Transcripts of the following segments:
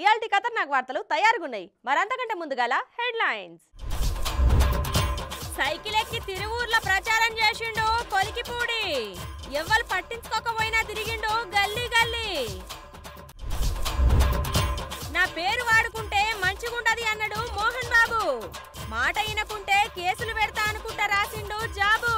ఇయాల్టి ఖతర్నాక్ వార్తలు తయారుగున్నాయి. మరంతకంటే ముందుగాల headlines. Cycle ఎక్కి తిరువూర్ల ప్రచారం చేసిండు కొలికిపూడి. ఎవ్వరు పట్టించుకోకపోయినా తిరిగిండు గల్లీ గల్లీ. నా పేరు వాడుకుంటే మంచిగుంటది అన్నాడు మోహన్ బాబు. మాట అయినకుంటే కేసులు పెడతా అనుకుంటా రాసిండు జాబు.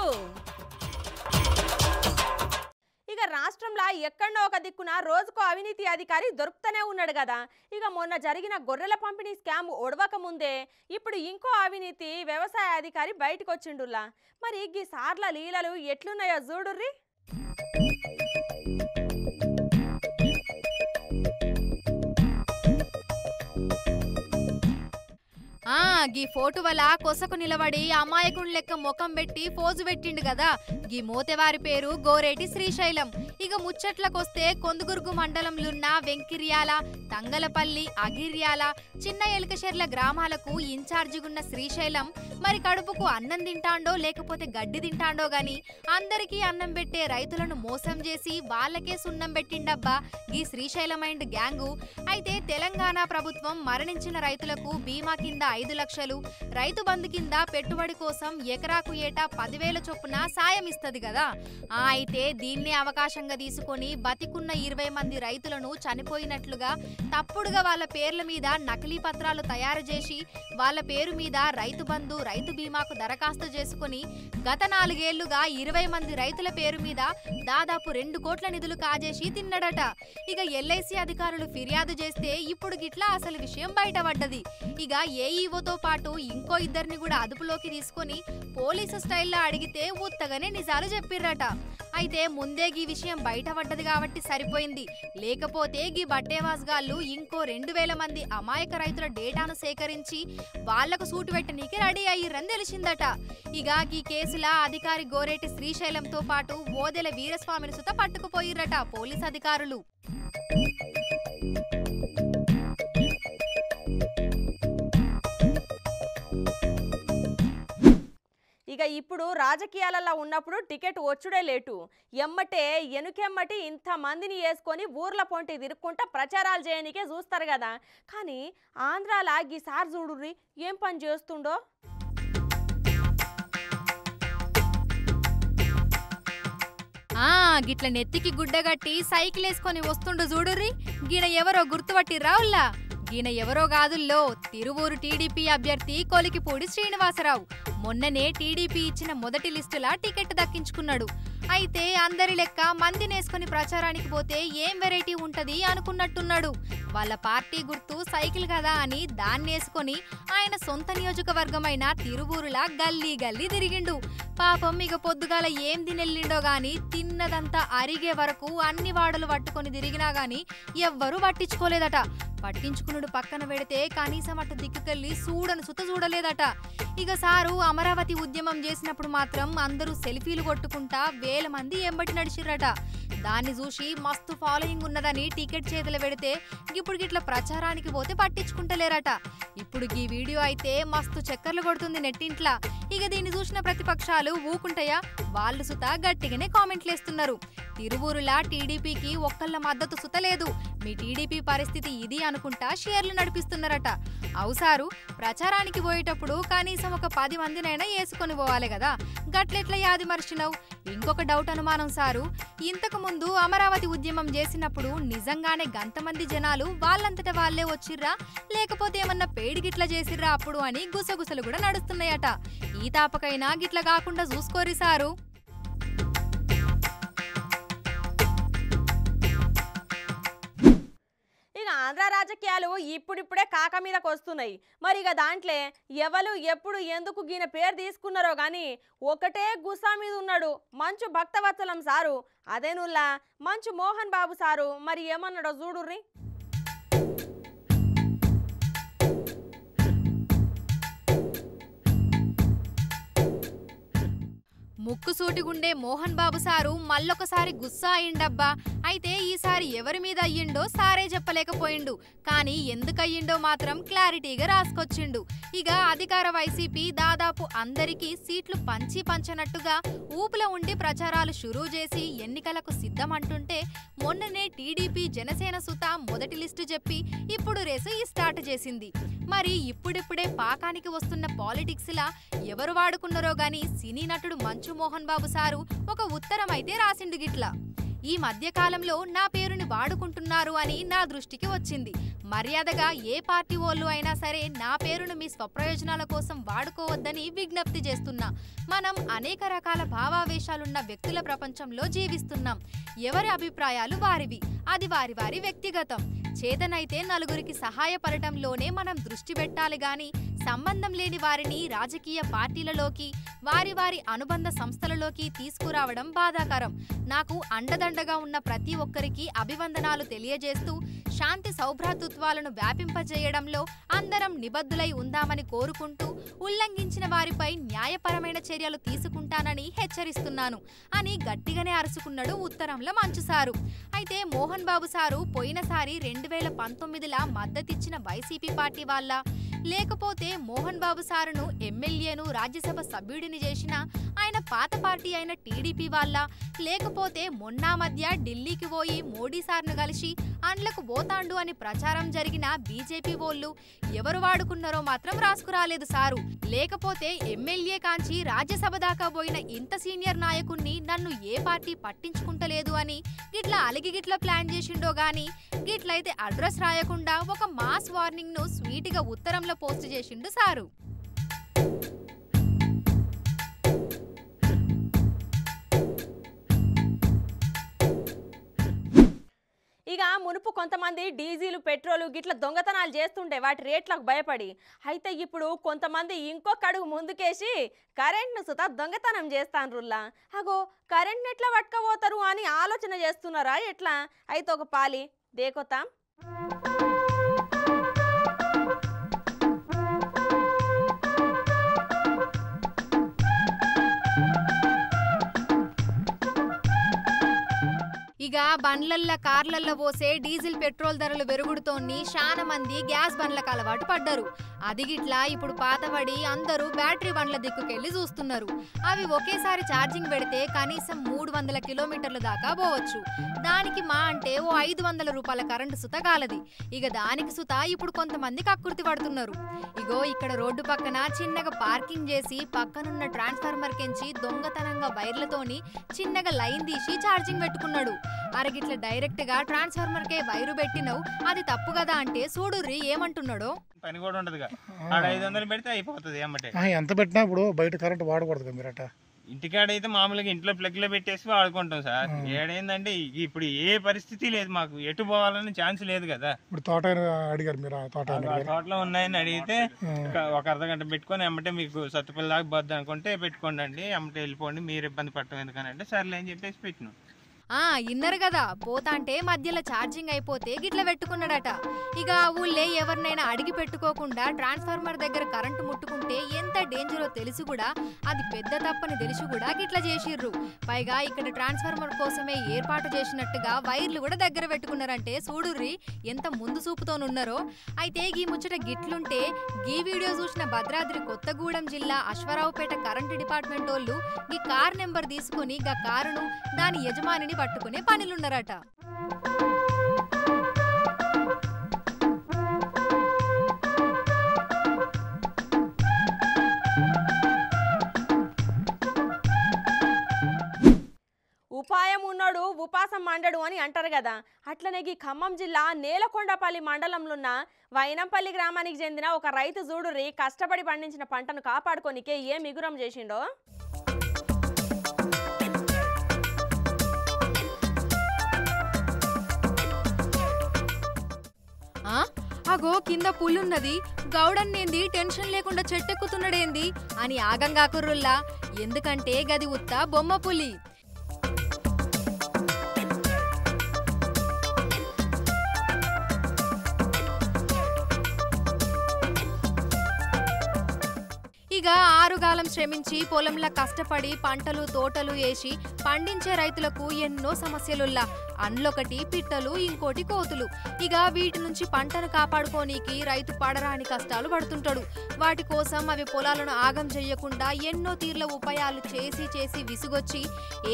ఇక రాష్ట్రంలో ఎక్కడో ఒక దిక్కున రోజుకో అవినీతి అధికారి దొరుకుతూనే ఉన్నాడు కదా. ఇక మొన్న జరిగిన గొర్రెల పంపిణీ స్కామ్ ఒడవక ముందే ఇప్పుడు ఇంకో అవినీతి వ్యవసాయ అధికారి బయటకు వచ్చిండులా. మరి ఈ సార్ల లీలలు ఎట్లున్నాయో చూడుర్రి. గీ ఫోటో వల్ల కొసకు నిలబడి అమాయకుని లెక్క ముఖం పెట్టి పోజు పెట్టిండు కదా. గీ మోతెవారి పేరు గోరేటి శ్రీశైలం. ఇక ముచ్చట్లకొస్తే కొందుగుర్గు మండలంలున్న వెంకిర్యాల, తంగలపల్లి, అగిర్యాల, చిన్న ఎలుకశెర్ల గ్రామాలకు ఇన్ఛార్జిగున్న శ్రీశైలం మరి కడుపుకు అన్నం తింటాండో లేకపోతే గడ్డి తింటాండో గాని అందరికీ అన్నం పెట్టే రైతులను మోసం చేసి వాళ్ళకే సున్నం పెట్టిండబ్బా గీ శ్రీశైలం అండ్ గ్యాంగు. అయితే తెలంగాణ ప్రభుత్వం మరణించిన రైతులకు బీమా కింద 5 లక్షలు, రైతు బంధు కింద పెట్టుబడి కోసం ఎకరాకు ఏటా 10,000 చొప్పున సాయం ఇస్తది కదా. అయితే దీన్ని అవకాశంగా తీసుకొని బతికున్న 20 మంది రైతులను చనిపోయినట్లుగా తప్పుడుగా వాళ్ళ పేర్ల మీద నకిలీ పత్రాలు తయారు చేసి వాళ్ళ పేరు మీద రైతు బంధు, రైతు బీమాకు దరఖాస్తు చేసుకుని గత 4 ఏళ్లుగా 20 మంది రైతుల పేరు మీద దాదాపు 2 కోట్ల నిధులు కాజేసి తిన్నడట. ఇక ఎల్ఐసి అధికారులు ఫిర్యాదు చేస్తే ఇప్పుడు గిట్లా అసలు విషయం బయటపడ్డది. ఇక ఏఈఓతో పాటు ఇంకో 2 కూడా అదుపులోకి తీసుకొని పోలీసు స్టైల్లో అడిగితే ఉత్తగానే నిజాలు చెప్పిర్రట. అయితే ముందే గీ విషయం బయటపడ్డది కాబట్టి సరిపోయింది. లేకపోతే గీ బట్టేవాస్గాళ్ళు ఇంకో 2,000 మంది అమాయక రైతుల డేటాను సేకరించి వాళ్లకు సూటు పెట్టనీకి రెడీ అయ్యిర్రని తెలిసిందట. ఇక ఈ కేసుల అధికారి గోరేటి శ్రీశైలంతో పాటు ఓదెల వీరస్వామిని సుత పట్టుకుపోయిర్రట పోలీసు అధికారులు. ఇక ఇప్పుడు రాజకీయాలలో ఉన్నప్పుడు టికెట్ వచ్చుడే లేటు. ఎమ్మటే ఎనుకెమ్మటి ఇంతమందిని వేసుకొని ఊర్ల పొంటి తిరుక్కుంటా ప్రచారాలు చేయనికే చూస్తారు కదా. కానీ ఆంధ్రాలో ఈసారి చూడుర్రి ఏం పని చేస్తుండో. గిట్ల నెత్తికి గుడ్డగట్టి సైకిల్ వేసుకొని వస్తుండు చూడుర్రి. గీన ఎవరో గుర్తుపట్టి రావుల్లా. గీన ఎవరో కాదుల్లో తిరువూరు టీడీపీ అభ్యర్థి కొలికిపూడి శ్రీనివాసరావు. మొన్ననే టీడీపీ ఇచ్చిన మొదటి లిస్టులా టికెట్ దక్కించుకున్నాడు. అయితే అందరి లెక్క మందినేసుకొని ప్రచారానికి పోతే ఏం వెరైటీ ఉంటది అనుకున్నట్టున్నాడు. వాళ్ళ పార్టీ గుర్తు సైకిల్ కదా అని దాన్నేసుకొని ఆయన సొంత నియోజకవర్గమైన తిరువూరులా గల్లీ గల్లీ తిరిగిండు. పాపం ఇక పొద్దుగాల ఏం తినెళ్ళిండో గాని తిన్నదంతా అరిగే వరకు అన్ని వాడలు పట్టుకొని తిరిగినా గాని ఎవ్వరూ పట్టించుకోలేదట. పట్టించుకునుడు పక్కన పెడితే కనీసం అటు దిక్కుకెళ్ళి చూడను సుత చూడలేదట. ఇక సారు అమరావతి ఉద్యమం చేసినప్పుడు మాత్రం అందరూ సెల్ఫీలు కొట్టుకుంటా 1000 మంది ఎంబటి నడిచిర్రట. దాన్ని చూసి మస్తు ఫాలోయింగ్ ఉన్నదని టికెట్ చేతులు పెడితే ఇప్పుడు గిట్ల ప్రచారానికి పోతే పట్టించుకుంటలేరట. ఇప్పుడు ఈ వీడియో అయితే మస్తు చక్కర్లు కొడుతుంది నెట్టింట్లా. ఇక దీన్ని చూసిన ప్రతిపక్షాలు ఊకుంటాయా? వాళ్ళు సుత గట్టిగానే కామెంట్లు వేస్తున్నారు. తిరువూరులా టీడీపీకి ఒక్కళ్ళ మద్దతు సుత లేదు, మీ టీడీపీ పరిస్థితి ఇది అనుకుంటా షేర్లు నడిపిస్తున్నారట. అవుసారు ప్రచారానికి పోయేటప్పుడు కనీసం ఒక 10 మందినైనా వేసుకొని పోవాలి కదా, గట్లెట్ల యాది మర్చినవు? ఇంకొక డౌట్ అనుమానం సారు, ఇంతకు ముందు అమరావతి ఉద్యమం చేసినప్పుడు నిజంగానే గంతమంది జనాలు వాళ్ళంతట వాళ్లే వచ్చిర్రా లేకపోతే ఏమన్నా పేడి గిట్ల చేసిర్రా అప్పుడు అని గుసగుసలు కూడా నడుస్తున్నాయట. ఈ తాపకైనా గిట్ల కాకుండా చూసుకోరి సారు. ఆంధ్ర రాజకీయాలు ఇప్పుడిప్పుడే కాక మీదకి వస్తున్నాయి. మరి ఇక దాంట్లో ఎవరు ఎప్పుడు ఎందుకు గీన పేరు తీసుకున్నారో గాని ఒకటే గుసా మీద ఉన్నాడు మంచు భక్తవత్సలం సారు. అదేనుల్లా మంచు మోహన్ బాబు సారు. మరి ఏమన్నాడో చూడుర్రి. ముక్కుసూటిగుండే మోహన్ బాబు సారు మళ్ళొకసారి గుస్సా అయ్యిండబ్బా. అయితే ఈసారి ఎవరి మీద అయ్యిండో సారే చెప్పలేకపోయిండు. కానీ ఎందుకయ్యిండో మాత్రం క్లారిటీగా రాసుకొచ్చిండు. ఇక అధికార వైసీపీ దాదాపు అందరికీ సీట్లు పంచనట్టుగా ఊపులో ఉండి ప్రచారాలు షురూ చేసి ఎన్నికలకు సిద్ధమంటుంటే మొన్ననే టీడీపీ జనసేన సుత మొదటి లిస్టు చెప్పి ఇప్పుడు రేసు స్టార్ట్ చేసింది. మరి ఇప్పుడిప్పుడే పాకానికి వస్తున్న పాలిటిక్స్ లా ఎవరు వాడుకున్నారో గాని సినీ నటుడు మంచు మోహన్ బాబు సారు ఒక ఉత్తరం అయితే రాసిండు గిట్లా. ఈ మధ్యకాలంలో నా పేరుని వాడుకుంటున్నారు అని నా దృష్టికి వచ్చింది. మర్యాదగా ఏ పార్టీ వాళ్ళు అయినా సరే నా పేరును మీ స్వప్రయోజనాల కోసం వాడుకోవద్దని విజ్ఞప్తి చేస్తున్నా. మనం అనేక రకాల భావావేశాలున్న వ్యక్తుల ప్రపంచంలో జీవిస్తున్నాం. ఎవరి అభిప్రాయాలు వారివి, అది వారి వారి వ్యక్తిగతం. చేతనైతే నలుగురికి సహాయపడటంలోనే మనం దృష్టి పెట్టాలి గాని సంబంధం లేని వారిని రాజకీయ పార్టీలలోకి వారి వారి అనుబంధ సంస్థలలోకి తీసుకురావడం బాధాకరం. నాకు అండదండగా ఉన్న ప్రతి ఒక్కరికి అభివందనాలు తెలియజేస్తూ శాంతి సౌభ్రాతృత్వాలను వ్యాపింపజేయడంలో అందరం నిబద్ధులై ఉందామని కోరుకుంటూ ఉల్లంఘించిన వారిపై న్యాయపరమైన చర్యలు తీసుకుంటానని హెచ్చరిస్తున్నాను అని గట్టిగానే అరుచుకున్నాడు ఉత్తరంలో మంచు సారు. అయితే మోహన్ బాబు సారు పోయినసారి 2019లా మద్దతిచ్చిన వైసీపీ పార్టీ వాళ్ళ, లేకపోతే మోహన్ బాబు సారును ఎమ్మెల్యేను రాజ్యసభ సభ్యుడిని చేసిన ఆయన పాత పార్టీ అయిన టీడీపీ వాళ్ళ, లేకపోతే మొన్న మధ్య ఢిల్లీకి పోయి మోడీ సార్ను కలిసి అండ్లకు పోతాండు అని ప్రచారం జరిగిన బీజేపీ వోళ్ళు ఎవరు వాడుకున్నారో మాత్రం రాసుకురాలేదు సారు. లేకపోతే ఎమ్మెల్యే కాంచి రాజ్యసభ దాకా పోయిన ఇంత సీనియర్ నాయకుణ్ణి నన్ను ఏ పార్టీ పట్టించుకుంటలేదు అని గిట్లా అలిగి గిట్లా ప్లాన్ చేసిండో గాని గిట్లయితే అడ్రస్ రాయకుండా ఒక మాస్ వార్నింగ్ ను స్వీట్గా ఉత్తరంలో పోస్ట్ చేసిండు సారు. ఇక మునుపు కొంతమంది డీజిల్ పెట్రోలు గిట్ల దొంగతనాలు చేస్తుండే వాటి రేట్లకు భయపడి, అయితే ఇప్పుడు కొంతమంది ఇంకొక అడుగు ముందుకేసి కరెంట్ను సుత దొంగతనం చేస్తాన్రుల్లా. అగో కరెంట్ని ఎట్లా పట్టుకపోతారు అని ఆలోచన చేస్తున్నారా ఎట్లా? అయితే ఒక పాలి దేకొతాం. ఇక బండ్లల్ల కార్లల్ల పోసే డీజిల్ పెట్రోల్ ధరలు పెరుగుడుతోని చాలా మంది గ్యాస్ బండ్లకు అలవాటు పడ్డారు. అది గిట్లా ఇప్పుడు పాతబడి అందరూ బ్యాటరీ బండ్ల దిక్కుకెళ్లి చూస్తున్నారు. అవి ఒకేసారి ఛార్జింగ్ పెడితే కనీసం 300 కిలోమీటర్ల దాకా పోవచ్చు. దానికి మా అంటే ఓ 500 రూపాయల కరెంటు సుత గాలది. ఇక దానికి సుత ఇప్పుడు కొంతమంది కక్కుర్తి పడుతున్నారు. ఇగో ఇక్కడ రోడ్డు పక్కన చిన్నగా పార్కింగ్ చేసి పక్కనున్న ట్రాన్స్ఫార్మర్ కెంచి దొంగతనంగా వైర్లతోని చిన్నగా లైన్ తీసి ఛార్జింగ్ పెట్టుకున్నాడు. అరగిట్ల డైరెక్ట్ గా ట్రాన్స్ఫార్మర్ కే వైరు పెట్టినవు, అది తప్పు కదా అంటే చూడుర్రి ఏమంటున్నాడో. పని కూడా ఉండదుగా, ఆడ 500 పెడితే అయిపోతుంది. ఏమంటే ఎంత పెట్టినా ఇప్పుడు బయట కరెంట్ వాడకూడదు కదా మీరట. ఇంటికాడైతే మామూలుగా ఇంట్లో ప్లగ్ లో పెట్టేసి వాడుకుంటాం సార్. ఏడైందంటే ఇప్పుడు ఏ పరిస్థితి లేదు, మాకు ఎటు పోవాలని ఛాన్స్ లేదు కదా. ఇప్పుడు తోట అడిగారు మీరు, తోటలో ఉన్నాయని అడిగితే ఒక అర్ధగంట పెట్టుకొని ఎమ్మటే మీకు సత్తుపల్లి దాకా పోద్ది అనుకుంటే పెట్టుకోండి అండి, ఎమ్మటే వెళ్ళిపోండి, మీరు ఇబ్బంది పడటం ఎందుకనంటే సర్లే అని చెప్పేసి పెట్టినాం. ఇన్నరు కదా, పోతాంటే మధ్యలో ఛార్జింగ్ అయిపోతే గిట్ల పెట్టుకున్నాడట. ఇక ఊళ్ళే ఎవరినైనా అడిగి పెట్టుకోకుండా ట్రాన్స్ఫార్మర్ దగ్గర కరెంటు ముట్టుకుంటే ఎంత డేంజరో తెలిసి కూడా, అది పెద్ద తప్పని తెలిసి కూడా గిట్ల చేసిర్రు. పైగా ఇక్కడ ట్రాన్స్ఫార్మర్ కోసమే ఏర్పాటు చేసినట్టుగా వైర్లు కూడా దగ్గర పెట్టుకున్నారంటే చూడుర్రి ఎంత ముందు చూపుతోనున్నారో. అయితే ఈ ముచ్చట గిట్లుంటే ఈ వీడియో చూసిన భద్రాద్రి కొత్తగూడెం జిల్లా అశ్వరావుపేట కరెంటు డిపార్ట్మెంట్ వాళ్ళు ఈ కార్ నెంబర్ తీసుకుని గా కారును దాని యజమానిని పట్టుకునే పనిలున్నారట. ఉపాయం ఉన్నోడు ఉపాసం మండడు అని అంటారు కదా. అట్లనే ఈ ఖమ్మం జిల్లా నేలకొండపల్లి మండలంలోన్న వైనంపల్లి గ్రామానికి చెందిన ఒక రైతు చూడుర్రి కష్టపడి పండించిన పంటను కాపాడుకోనికే ఏ మిగురం చేసిండో. అగో కింద పుల్లున్నది, గౌడన్నేంది టెన్షన్ లేకుండా చెట్టెక్కుతున్నాడేంది అని ఆగంగా కుర్రుల్లా. ఎందుకంటే గది ఉత్త బొమ్మ పులి. ఇక ఇక ఆరుగాలం శ్రమించి పొలంలో కష్టపడి పంటలు తోటలు వేసి పండించే రైతులకు ఎన్నో సమస్యలుల్లా అండ్లొకటి పిట్టలు ఇంకోటి కోతులు. ఇక వీటి నుంచి పంటను కాపాడుకోనీకి రైతు పడరాని కష్టాలు పడుతుంటాడు. వాటి కోసం అవి పొలాలను ఆగం చెయ్యకుండా ఎన్నో తీర్ల ఉపాయాలు చేసి చేసి విసుగొచ్చి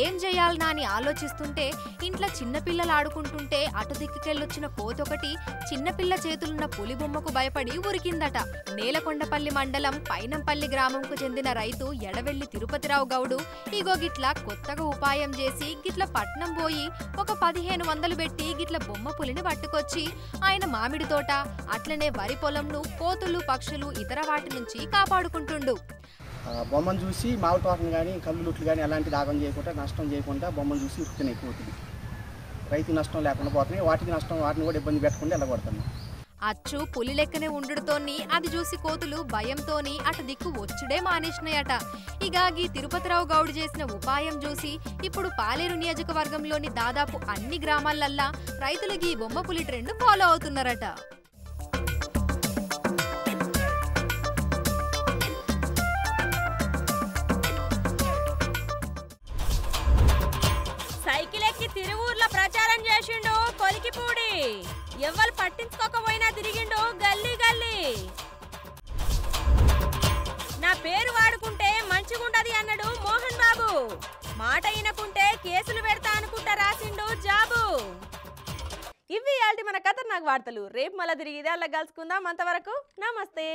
ఏం చెయ్యాలనా అని ఆలోచిస్తుంటే ఇంట్లో చిన్నపిల్లలు ఆడుకుంటుంటే అటు దిక్కుకెళ్ళొచ్చిన కోతొకటి చిన్నపిల్ల చేతులున్న పులి బొమ్మకు భయపడి ఉరికిందట. నేలకొండపల్లి మండలం పైనంపల్లి గ్రామంకు చెందిన రైతు ఎడవెల్లి తిరుపతిరావు గౌడు ఇగో గిట్ల కొత్తగా ఉపాయం చేసి గిట్ల పట్నం పోయి ఒక 1500 పెట్టి గిట్ల బొమ్మ పులిని పట్టుకొచ్చి ఆయన మామిడి తోట అట్లనే వరి పొలంను కోతులు పక్షులు ఇతర వాటి నుంచి కాపాడుకుంటుండు. బొమ్మను చూసి మామిడి తోటను కానీ కల్లులుట్లు కానీ అలాంటి దాగం చేయకుండా నష్టం చేయకుండా బొమ్మను చూసి ఉరుకుతున్నాయి కోతులు. రైతు నష్టం లేకుండా పోతున్నాయి, వాటికి నష్టం వాటిని కూడా ఇబ్బంది పెట్టకుండా వెళ్ళగొడుతున్నాయి. అచ్చు పులి లెక్కనే ఉండుతోని అది చూసి కోతులు భయంతోని అటు దిక్కు వచ్చుడే మానేసినాయట. ఇక ఈ తిరుపతిరావు గౌడ్ చేసిన ఉపాయం చూసి ఇప్పుడు పాలేరు నియోజకవర్గంలోని దాదాపు అన్ని గ్రామాలల్లా రైతులు ఈ బొమ్మ పులి ట్రెండ్ ఫాలో అవుతున్నారట. సైకిల్ ఎక్కి తిరువూర్ల ప్రచారం చేసిండు కొలికిపూడి. ఎవ్వరు పట్టించుకోకపోయినా తిరిగిండు గల్లీ గల్లీ. నా పేరు వాడుకుంటే మంచిగుంటది అన్నాడు మోహన్ బాబు. మాట అయినకుంటే కేసులు పెడతా అనుకుంటా రాసిండు జాబు. ఇవి ఇయాల్టి మన ఖతర్నాక్ వార్తలు. రేపు మళ్ళీ తిరిగి ఇదే అలా కలుసుకుందాం. అంతవరకు నమస్తే.